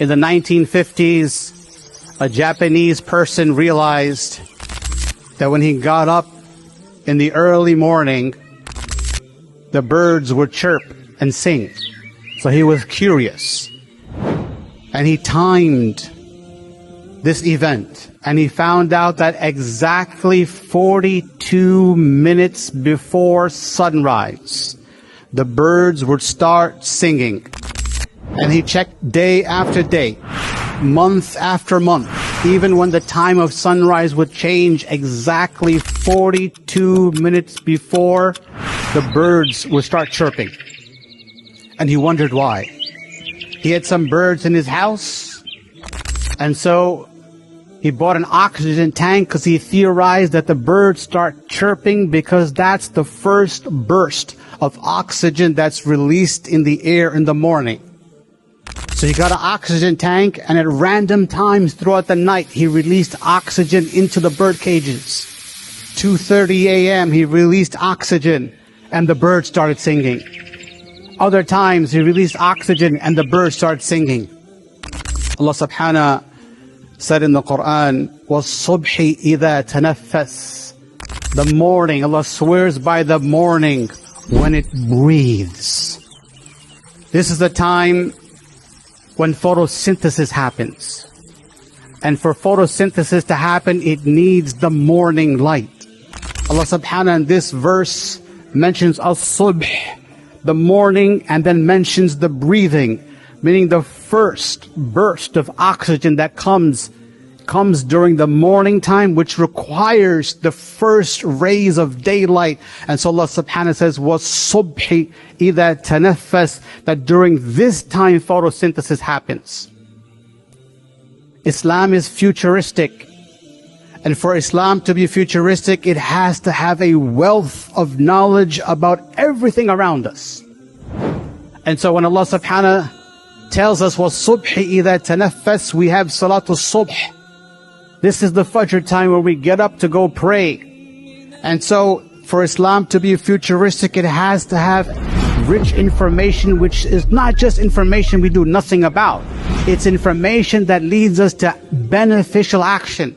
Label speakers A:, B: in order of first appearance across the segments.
A: In the 1950s, a Japanese person realized that when he got up in the early morning, the birds would chirp and sing. So he was curious. And he timed this event. And he found out that exactly 42 minutes before sunrise, the birds would start singing. And he checked day after day, month after month, even when the time of sunrise would change, exactly 42 minutes before, the birds would start chirping. And he wondered why. He had some birds in his house, and so he bought an oxygen tank because he theorized that the birds start chirping because that's the first burst of oxygen that's released in the air in the morning. So he got an oxygen tank, and at random times throughout the night, he released oxygen into the bird cages. 2:30 a.m. he released oxygen, and the birds started singing. Other times he released oxygen, and the birds started singing. Allah subhanahu said in the Quran, وَالصُّبْحِ إِذَا تَنَفَّسْ. The morning, Allah swears by the morning when it breathes. This is the time when photosynthesis happens. And for photosynthesis to happen, it needs the morning light. Allah subhanahu in this verse mentions as-subh, the morning, and then mentions the breathing, meaning the first burst of oxygen that comes during the morning time, which requires the first rays of daylight. And so Allah subhanahu says, وَالصُّبْحِ إِذَا تَنَفَّسْ, that during this time photosynthesis happens. Islam is futuristic. And for Islam to be futuristic, it has to have a wealth of knowledge about everything around us. And so when Allah subhanahu tells us, وَالصُّبْحِ إِذَا تَنَفَّسْ, we have Salatul Subh. This is the Fajr time where we get up to go pray. And so for Islam to be futuristic, it has to have rich information, which is not just information we do nothing about. It's information that leads us to beneficial action.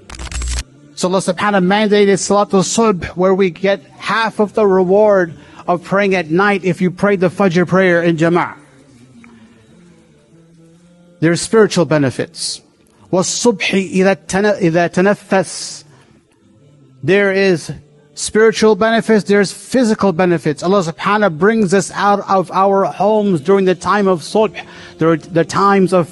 A: So Allah subhanahu mandated Salatul Subh, where we get half of the reward of praying at night if you pray the Fajr prayer in Jama'ah. There are spiritual benefits. وَالصُّبْحِ إِذَا تَنَفَّسْ. There is spiritual benefits, there's physical benefits. Allah subhanahu brings us out of our homes during the time of subh, the times of